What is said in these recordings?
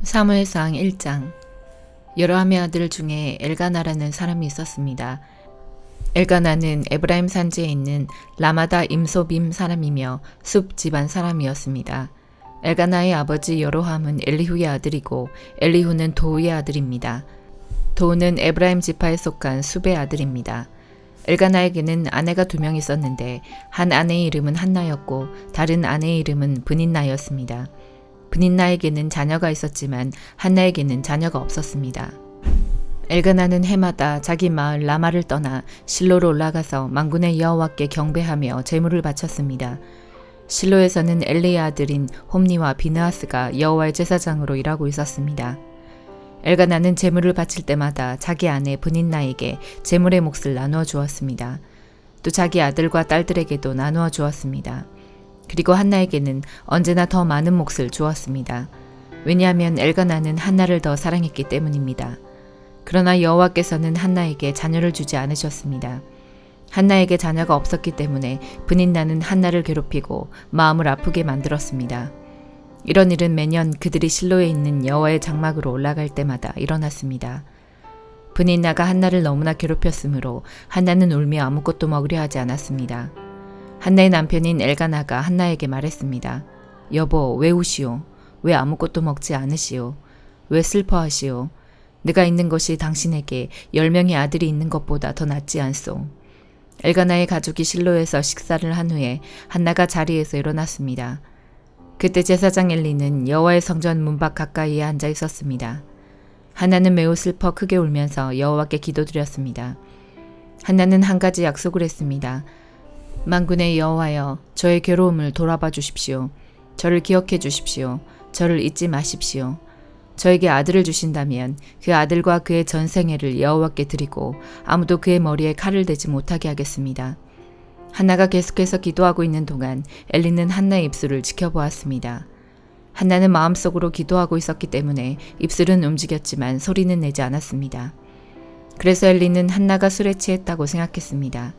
사무엘상 1장. 여로함의 아들 중에 엘가나라는 사람이 있었습니다. 엘가나는 에브라임 산지에 있는 라마다 임소빔 사람이며 숲 집안 사람이었습니다. 엘가나의 아버지 여로함은 엘리후의 아들이고 엘리후는 도우의 아들입니다. 도우는 에브라임 지파에 속한 숲의 아들입니다. 엘가나에게는 아내가 2명 있었는데 한 아내의 이름은 한나였고 다른 아내의 이름은 브닌나였습니다. 브닌나에게는 자녀가 있었지만 한나에게는 자녀가 없었습니다. 엘가나는 해마다 자기 마을 라마를 떠나 실로로 올라가서 만군의 여호와께 경배하며 제물을 바쳤습니다. 실로에서는 엘리의 아들인 홈니와 비느하스가 여호와의 제사장으로 일하고 있었습니다. 엘가나는 제물을 바칠 때마다 자기 아내 브닌나에게 제물의 몫을 나누어 주었습니다. 또 자기 아들과 딸들에게도 나누어 주었습니다. 그리고 한나에게는 언제나 더 많은 몫을 주었습니다. 왜냐하면 엘가나는 한나를 더 사랑했기 때문입니다. 그러나 여호와께서는 한나에게 자녀를 주지 않으셨습니다. 한나에게 자녀가 없었기 때문에 브닌나는 한나를 괴롭히고 마음을 아프게 만들었습니다. 이런 일은 매년 그들이 실로에 있는 여호와의 장막으로 올라갈 때마다 일어났습니다. 브닌나가 한나를 너무나 괴롭혔으므로 한나는 울며 아무것도 먹으려 하지 않았습니다. 한나의 남편인 엘가나가 한나에게 말했습니다. 여보, 왜 우시오? 왜 아무것도 먹지 않으시오? 왜 슬퍼하시오? 내가 있는 것이 당신에게 10명의 아들이 있는 것보다 더 낫지 않소? 엘가나의 가족이 실로에서 식사를 한 후에 한나가 자리에서 일어났습니다. 그때 제사장 엘리는 여호와의 성전 문 밖 가까이에 앉아 있었습니다. 한나는 매우 슬퍼 크게 울면서 여호와께 기도드렸습니다. 한나는 한 가지 약속을 했습니다. 만군의 여호와여, 저의 괴로움을 돌아봐 주십시오. 저를 기억해 주십시오. 저를 잊지 마십시오. 저에게 아들을 주신다면 그 아들과 그의 전생애를 여호와께 드리고 아무도 그의 머리에 칼을 대지 못하게 하겠습니다. 한나가 계속해서 기도하고 있는 동안 엘리는 한나의 입술을 지켜보았습니다. 한나는 마음속으로 기도하고 있었기 때문에 입술은 움직였지만 소리는 내지 않았습니다. 그래서 엘리는 한나가 술에 취했다고 생각했습니다.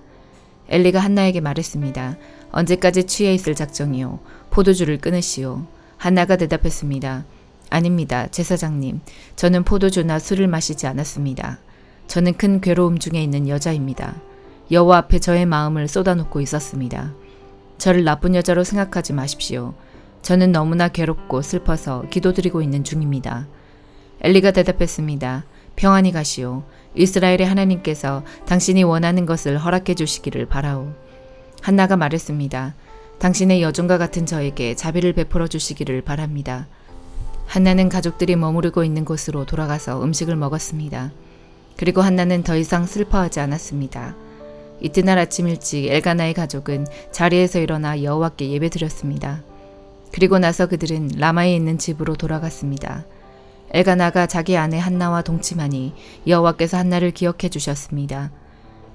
엘리가 한나에게 말했습니다. 언제까지 취해 있을 작정이요? 포도주를 끊으시오. 한나가 대답했습니다. 아닙니다, 제사장님. 저는 포도주나 술을 마시지 않았습니다. 저는 큰 괴로움 중에 있는 여자입니다. 여호와 앞에 저의 마음을 쏟아놓고 있었습니다. 저를 나쁜 여자로 생각하지 마십시오. 저는 너무나 괴롭고 슬퍼서 기도드리고 있는 중입니다. 엘리가 대답했습니다. 평안히 가시오. 이스라엘의 하나님께서 당신이 원하는 것을 허락해 주시기를 바라오. 한나가 말했습니다. 당신의 여종과 같은 저에게 자비를 베풀어 주시기를 바랍니다. 한나는 가족들이 머무르고 있는 곳으로 돌아가서 음식을 먹었습니다. 그리고 한나는 더 이상 슬퍼하지 않았습니다. 이튿날 아침 일찍 엘가나의 가족은 자리에서 일어나 여호와께 예배드렸습니다. 그리고 나서 그들은 라마에 있는 집으로 돌아갔습니다. 엘가나가 자기 아내 한나와 동침하니 여호와께서 한나를 기억해 주셨습니다.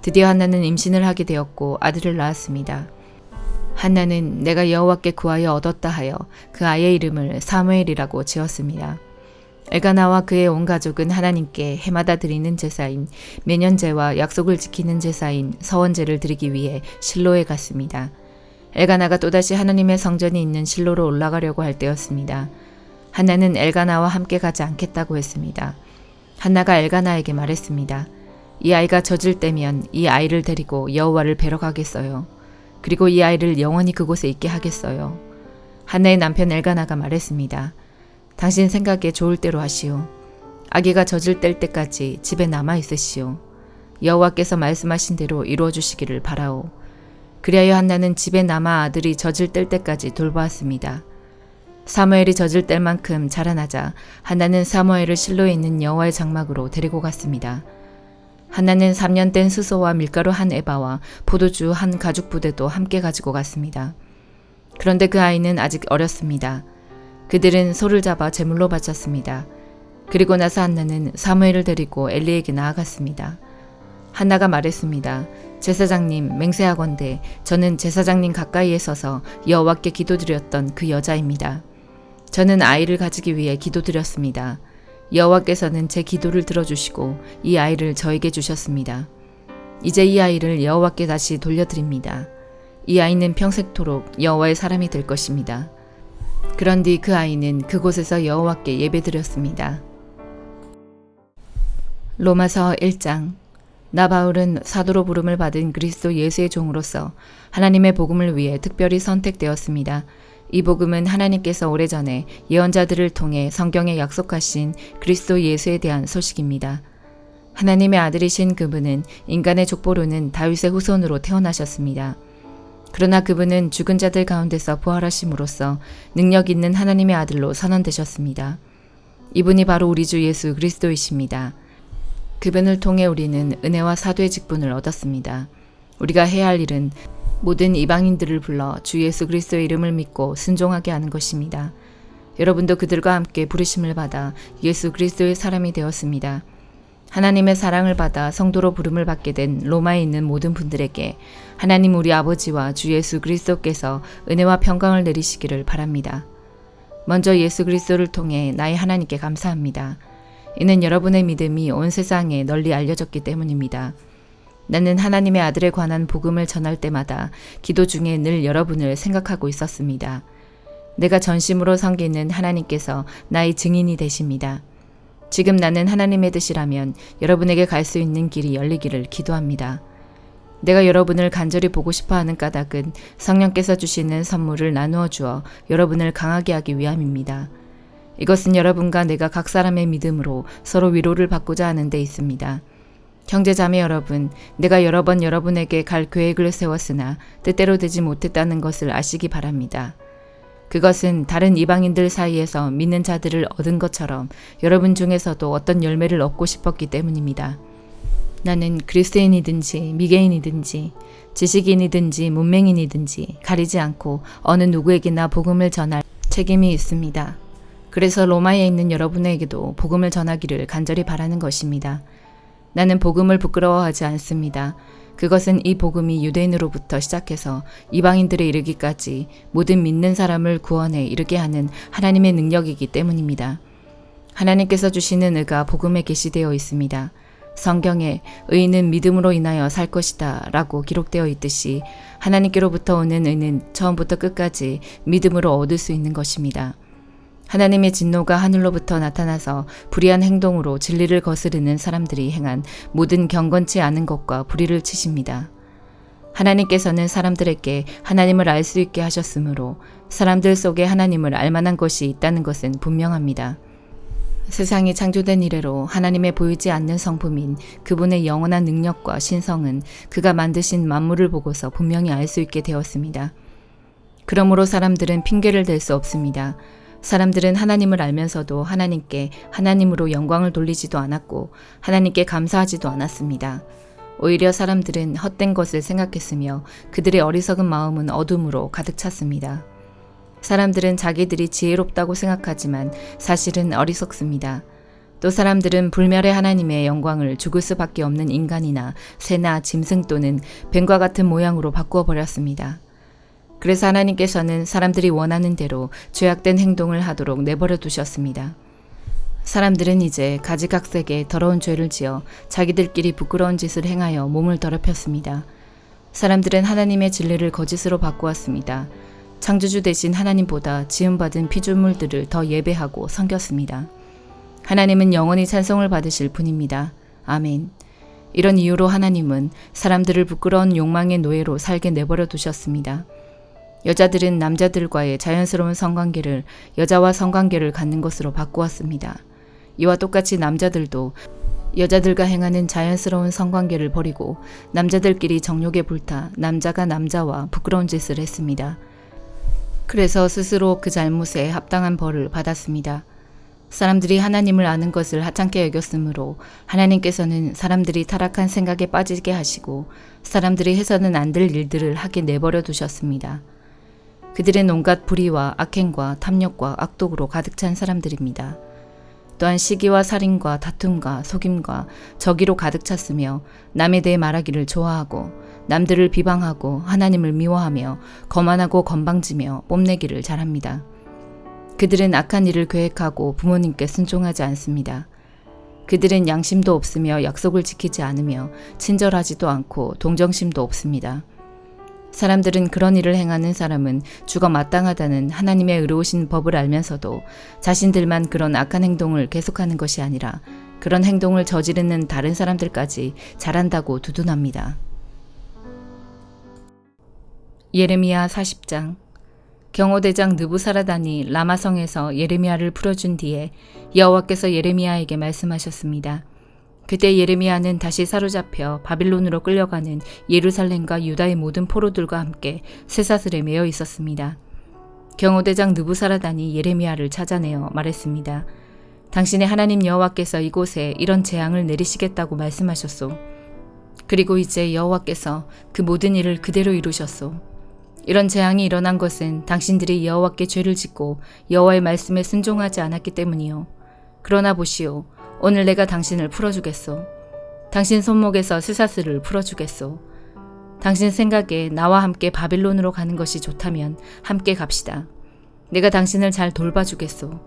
드디어 한나는 임신을 하게 되었고 아들을 낳았습니다. 한나는 내가 여호와께 구하여 얻었다 하여 그 아이의 이름을 사무엘이라고 지었습니다. 엘가나와 그의 온 가족은 하나님께 해마다 드리는 제사인 매년제와 약속을 지키는 제사인 서원제를 드리기 위해 실로에 갔습니다. 엘가나가 또다시 하나님의 성전이 있는 실로로 올라가려고 할 때였습니다. 한나는 엘가나와 함께 가지 않겠다고 했습니다. 한나가 엘가나에게 말했습니다. 이 아이가 젖을 때면 이 아이를 데리고 여호와를 뵈러 가겠어요. 그리고 이 아이를 영원히 그곳에 있게 하겠어요. 한나의 남편 엘가나가 말했습니다. 당신 생각에 좋을 대로 하시오. 아기가 젖을 뗄 때까지 집에 남아 있으시오. 여호와께서 말씀하신 대로 이루어 주시기를 바라오. 그리하여 한나는 집에 남아 아들이 젖을 뗄 때까지 돌보았습니다. 사무엘이 젖을 뗄 만큼 자라나자 한나는 사무엘을 실로에 있는 여호와의 장막으로 데리고 갔습니다. 한나는 3년 된 수소와 밀가루 한 에바와 포도주 한 가죽 부대도 함께 가지고 갔습니다. 그런데 그 아이는 아직 어렸습니다. 그들은 소를 잡아 제물로 바쳤습니다. 그리고 나서 한나는 사무엘을 데리고 엘리에게 나아갔습니다. 한나가 말했습니다. 제사장님, 맹세하건대 저는 제사장님 가까이에 서서 여호와께 기도드렸던 그 여자입니다. 저는 아이를 가지기 위해 기도드렸습니다. 여호와께서는 제 기도를 들어주시고 이 아이를 저에게 주셨습니다. 이제 이 아이를 여호와께 다시 돌려드립니다. 이 아이는 평생토록 여호와의 사람이 될 것입니다. 그런 뒤 그 아이는 그곳에서 여호와께 예배드렸습니다. 로마서 1장. 나 바울은 사도로 부름을 받은 그리스도 예수의 종으로서 하나님의 복음을 위해 특별히 선택되었습니다. 이 복음은 하나님께서 오래전에 예언자들을 통해 성경에 약속하신 그리스도 예수에 대한 소식입니다. 하나님의 아들이신 그분은 인간의 족보로는 다윗의 후손으로 태어나셨습니다. 그러나 그분은 죽은 자들 가운데서 부활하심으로써 능력 있는 하나님의 아들로 선언되셨습니다. 이분이 바로 우리 주 예수 그리스도이십니다. 그분을 통해 우리는 은혜와 사도의 직분을 얻었습니다. 우리가 해야 할 일은 모든 이방인들을 불러 주 예수 그리스도의 이름을 믿고 순종하게 하는 것입니다. 여러분도 그들과 함께 부르심을 받아 예수 그리스도의 사람이 되었습니다. 하나님의 사랑을 받아 성도로 부름을 받게 된 로마에 있는 모든 분들에게 하나님 우리 아버지와 주 예수 그리스도께서 은혜와 평강을 내리시기를 바랍니다. 먼저 예수 그리스도를 통해 나의 하나님께 감사합니다. 이는 여러분의 믿음이 온 세상에 널리 알려졌기 때문입니다. 나는 하나님의 아들에 관한 복음을 전할 때마다 기도 중에 늘 여러분을 생각하고 있었습니다. 내가 전심으로 섬기는 하나님께서 나의 증인이 되십니다. 지금 나는 하나님의 뜻이라면 여러분에게 갈 수 있는 길이 열리기를 기도합니다. 내가 여러분을 간절히 보고 싶어하는 까닭은 성령께서 주시는 선물을 나누어 주어 여러분을 강하게 하기 위함입니다. 이것은 여러분과 내가 각 사람의 믿음으로 서로 위로를 받고자 하는 데 있습니다. 형제자매 여러분, 내가 여러 번 여러분에게 갈 계획을 세웠으나 뜻대로 되지 못했다는 것을 아시기 바랍니다. 그것은 다른 이방인들 사이에서 믿는 자들을 얻은 것처럼 여러분 중에서도 어떤 열매를 얻고 싶었기 때문입니다. 나는 그리스도인이든지 미개인이든지 지식인이든지 문맹인이든지 가리지 않고 어느 누구에게나 복음을 전할 책임이 있습니다. 그래서 로마에 있는 여러분에게도 복음을 전하기를 간절히 바라는 것입니다. 나는 복음을 부끄러워하지 않습니다. 그것은 이 복음이 유대인으로부터 시작해서 이방인들에 이르기까지 모든 믿는 사람을 구원에 이르게 하는 하나님의 능력이기 때문입니다. 하나님께서 주시는 의가 복음에 계시되어 있습니다. 성경에 의인은 믿음으로 인하여 살 것이다 라고 기록되어 있듯이 하나님께로부터 오는 의는 처음부터 끝까지 믿음으로 얻을 수 있는 것입니다. 하나님의 진노가 하늘로부터 나타나서 불의한 행동으로 진리를 거스르는 사람들이 행한 모든 경건치 않은 것과 불의를 치십니다. 하나님께서는 사람들에게 하나님을 알 수 있게 하셨으므로 사람들 속에 하나님을 알 만한 것이 있다는 것은 분명합니다. 세상이 창조된 이래로 하나님의 보이지 않는 성품인 그분의 영원한 능력과 신성은 그가 만드신 만물을 보고서 분명히 알 수 있게 되었습니다. 그러므로 사람들은 핑계를 댈 수 없습니다. 사람들은 하나님을 알면서도 하나님께 하나님으로 영광을 돌리지도 않았고 하나님께 감사하지도 않았습니다. 오히려 사람들은 헛된 것을 생각했으며 그들의 어리석은 마음은 어둠으로 가득 찼습니다. 사람들은 자기들이 지혜롭다고 생각하지만 사실은 어리석습니다. 또 사람들은 불멸의 하나님의 영광을 죽을 수밖에 없는 인간이나 새나 짐승 또는 뱀과 같은 모양으로 바꾸어 버렸습니다. 그래서 하나님께서는 사람들이 원하는 대로 죄악된 행동을 하도록 내버려 두셨습니다. 사람들은 이제 가지각색의 더러운 죄를 지어 자기들끼리 부끄러운 짓을 행하여 몸을 더럽혔습니다. 사람들은 하나님의 진리를 거짓으로 바꾸었습니다. 창조주 대신 하나님보다 지음받은 피조물들을 더 예배하고 섬겼습니다. 하나님은 영원히 찬송을 받으실 분입니다. 아멘. 이런 이유로 하나님은 사람들을 부끄러운 욕망의 노예로 살게 내버려 두셨습니다. 여자들은 남자들과의 자연스러운 성관계를 여자와 성관계를 갖는 것으로 바꾸었습니다. 이와 똑같이 남자들도 여자들과 행하는 자연스러운 성관계를 버리고 남자들끼리 정욕에 불타 남자가 남자와 부끄러운 짓을 했습니다. 그래서 스스로 그 잘못에 합당한 벌을 받았습니다. 사람들이 하나님을 아는 것을 하찮게 여겼으므로 하나님께서는 사람들이 타락한 생각에 빠지게 하시고 사람들이 해서는 안 될 일들을 하게 내버려 두셨습니다. 그들은 온갖 불의와 악행과 탐욕과 악독으로 가득 찬 사람들입니다. 또한 시기와 살인과 다툼과 속임과 저기로 가득 찼으며 남에 대해 말하기를 좋아하고 남들을 비방하고 하나님을 미워하며 거만하고 건방지며 뽐내기를 잘합니다. 그들은 악한 일을 계획하고 부모님께 순종하지 않습니다. 그들은 양심도 없으며 약속을 지키지 않으며 친절하지도 않고 동정심도 없습니다. 사람들은 그런 일을 행하는 사람은 죽어 마땅하다는 하나님의 의로우신 법을 알면서도 자신들만 그런 악한 행동을 계속하는 것이 아니라 그런 행동을 저지르는 다른 사람들까지 잘한다고 두둔합니다. 예레미야 40장. 경호대장 느부사라단이 라마성에서 예레미야를 풀어준 뒤에 여호와께서 예레미야에게 말씀하셨습니다. 그때 예레미야는 다시 사로잡혀 바빌론으로 끌려가는 예루살렘과 유다의 모든 포로들과 함께 쇠사슬에 매여 있었습니다. 경호대장 느부사라단이 예레미야를 찾아내어 말했습니다. 당신의 하나님 여호와께서 이곳에 이런 재앙을 내리시겠다고 말씀하셨소. 그리고 이제 여호와께서 그 모든 일을 그대로 이루셨소. 이런 재앙이 일어난 것은 당신들이 여호와께 죄를 짓고 여호와의 말씀에 순종하지 않았기 때문이요. 그러나 보시오. 오늘 내가 당신을 풀어주겠소. 당신 손목에서 쇠사슬을 풀어주겠소. 당신 생각에 나와 함께 바빌론으로 가는 것이 좋다면 함께 갑시다. 내가 당신을 잘 돌봐주겠소.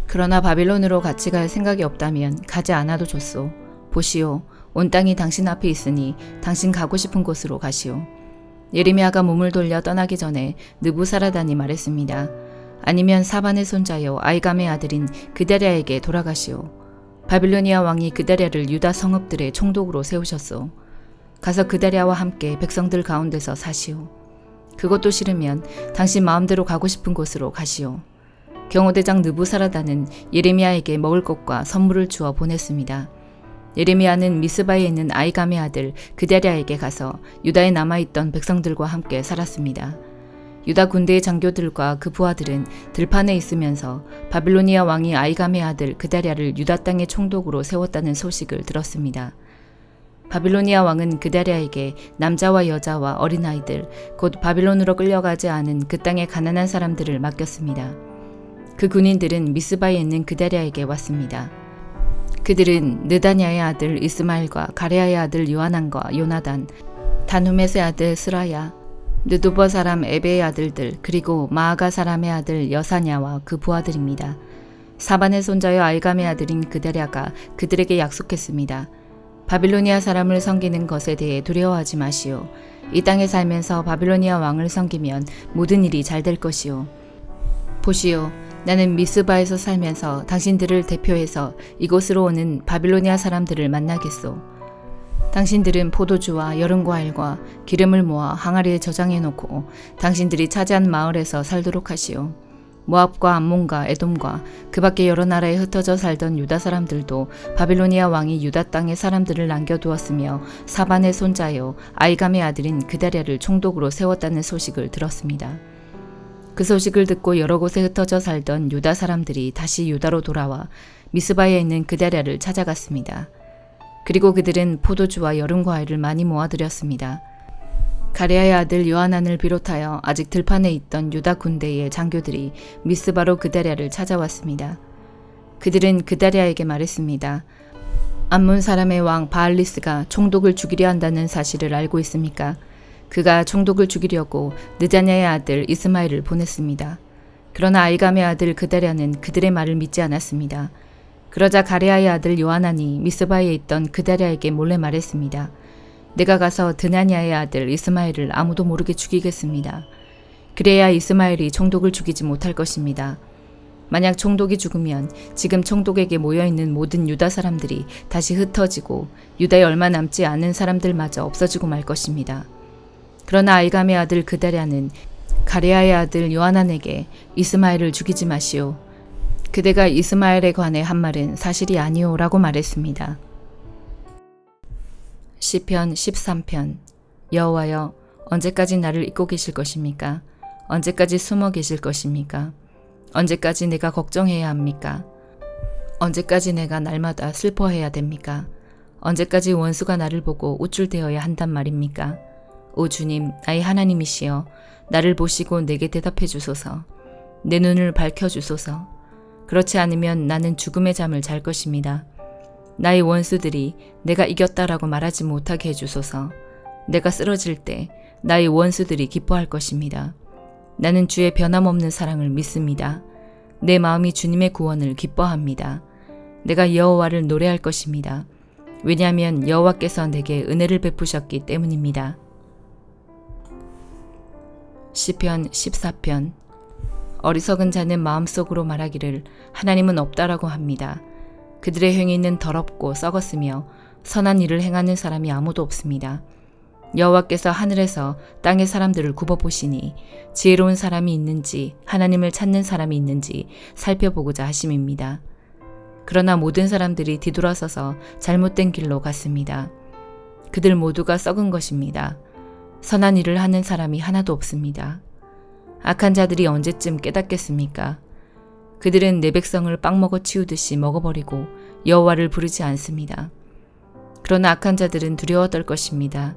그러나 바빌론으로 같이 갈 생각이 없다면 가지 않아도 좋소. 보시오. 온 땅이 당신 앞에 있으니 당신 가고 싶은 곳으로 가시오. 예레미야가 몸을 돌려 떠나기 전에 느부사라단이 말했습니다. 아니면 사반의 손자요 아이감의 아들인 그다랴에게 돌아가시오. 바빌로니아 왕이 그다랴를 유다 성읍들의 총독으로 세우셨소. 가서 그다랴와 함께 백성들 가운데서 사시오. 그것도 싫으면 당신 마음대로 가고 싶은 곳으로 가시오. 경호대장 느부사라단은 예레미야에게 먹을 것과 선물을 주어 보냈습니다. 예레미야는 미스바에 있는 아이감의 아들 그다랴에게 가서 유다에 남아있던 백성들과 함께 살았습니다. 유다 군대의 장교들과 그 부하들은 들판에 있으면서 바빌로니아 왕이 아이감의 아들 그다랴를 유다 땅의 총독으로 세웠다는 소식을 들었습니다. 바빌로니아 왕은 그다랴에게 남자와 여자와 어린아이들, 곧 바빌론으로 끌려가지 않은 그 땅의 가난한 사람들을 맡겼습니다. 그 군인들은 미스바에 있는 그다랴에게 왔습니다. 그들은 느다냐의 아들 이스마엘과 가레아의 아들 요하난과 요나단, 다누메스의 아들 스라야, 느두버 사람 에베의 아들들, 그리고 마아가 사람의 아들 여사냐와 그 부하들입니다. 사반의 손자여 아이감의 아들인 그다랴가 그들에게 약속했습니다. 바빌로니아 사람을 섬기는 것에 대해 두려워하지 마시오. 이 땅에 살면서 바빌로니아 왕을 섬기면 모든 일이 잘 될 것이오. 보시오. 나는 미스바에서 살면서 당신들을 대표해서 이곳으로 오는 바빌로니아 사람들을 만나겠소. 당신들은 포도주와 여름 과일과 기름을 모아 항아리에 저장해 놓고 당신들이 차지한 마을에서 살도록 하시오. 모압과 암몬과 에돔과 그 밖에 여러 나라에 흩어져 살던 유다 사람들도 바빌로니아 왕이 유다 땅에 사람들을 남겨두었으며 사반의 손자요 아이감의 아들인 그다랴를 총독으로 세웠다는 소식을 들었습니다. 그 소식을 듣고 여러 곳에 흩어져 살던 유다 사람들이 다시 유다로 돌아와 미스바에 있는 그다랴를 찾아갔습니다. 그리고 그들은 포도주와 여름 과일을 많이 모아들였습니다. 가레아의 아들 요하난을 비롯하여 아직 들판에 있던 유다 군대의 장교들이 미스바로 그다랴를 찾아왔습니다. 그들은 그다랴에게 말했습니다. 암몬 사람의 왕 바알리스가 총독을 죽이려 한다는 사실을 알고 있습니까? 그가 총독을 죽이려고 느다냐의 아들 이스마엘을 보냈습니다. 그러나 아이감의 아들 그다랴는 그들의 말을 믿지 않았습니다. 그러자 가레아의 아들 요하난이 미스바에 있던 그다랴에게 몰래 말했습니다. 내가 가서 드나냐의 아들 이스마엘을 아무도 모르게 죽이겠습니다. 그래야 이스마엘이 총독을 죽이지 못할 것입니다. 만약 총독이 죽으면 지금 총독에게 모여있는 모든 유다 사람들이 다시 흩어지고 유다에 얼마 남지 않은 사람들마저 없어지고 말 것입니다. 그러나 아이감의 아들 그다랴는 가레아의 아들 요하난에게 이스마엘을 죽이지 마시오. 그대가 이스마엘에 관해 한 말은 사실이 아니오라고 말했습니다. 시편 13편. 여호와여, 언제까지 나를 잊고 계실 것입니까? 언제까지 숨어 계실 것입니까? 언제까지 내가 걱정해야 합니까? 언제까지 내가 날마다 슬퍼해야 됩니까? 언제까지 원수가 나를 보고 우쭐대어야 한단 말입니까? 오 주님, 나의 하나님이시여, 나를 보시고 내게 대답해 주소서. 내 눈을 밝혀 주소서. 그렇지 않으면 나는 죽음의 잠을 잘 것입니다. 나의 원수들이 내가 이겼다라고 말하지 못하게 해주소서. 내가 쓰러질 때 나의 원수들이 기뻐할 것입니다. 나는 주의 변함없는 사랑을 믿습니다. 내 마음이 주님의 구원을 기뻐합니다. 내가 여호와를 노래할 것입니다. 왜냐하면 여호와께서 내게 은혜를 베푸셨기 때문입니다. 시편 14편. 어리석은 자는 마음속으로 말하기를 하나님은 없다라고 합니다. 그들의 행위는 더럽고 썩었으며 선한 일을 행하는 사람이 아무도 없습니다. 여호와께서 하늘에서 땅의 사람들을 굽어보시니 지혜로운 사람이 있는지 하나님을 찾는 사람이 있는지 살펴보고자 하심입니다. 그러나 모든 사람들이 뒤돌아서서 잘못된 길로 갔습니다. 그들 모두가 썩은 것입니다. 선한 일을 하는 사람이 하나도 없습니다. 악한 자들이 언제쯤 깨닫겠습니까? 그들은 내 백성을 빵 먹어 치우듯이 먹어버리고 여호와를 부르지 않습니다. 그러나 악한 자들은 두려워 떨 것입니다.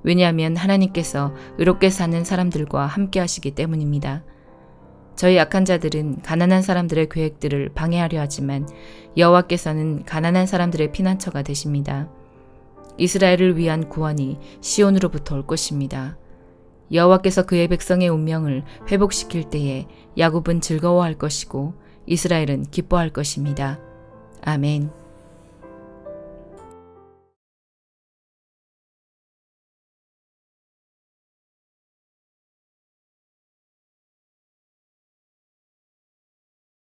왜냐하면 하나님께서 의롭게 사는 사람들과 함께 하시기 때문입니다. 저희 악한 자들은 가난한 사람들의 계획들을 방해하려 하지만 여호와께서는 가난한 사람들의 피난처가 되십니다. 이스라엘을 위한 구원이 시온으로부터 올 것입니다. 여호와께서 그의 백성의 운명을 회복시킬 때에 야곱은 즐거워할 것이고 이스라엘은 기뻐할 것입니다. 아멘.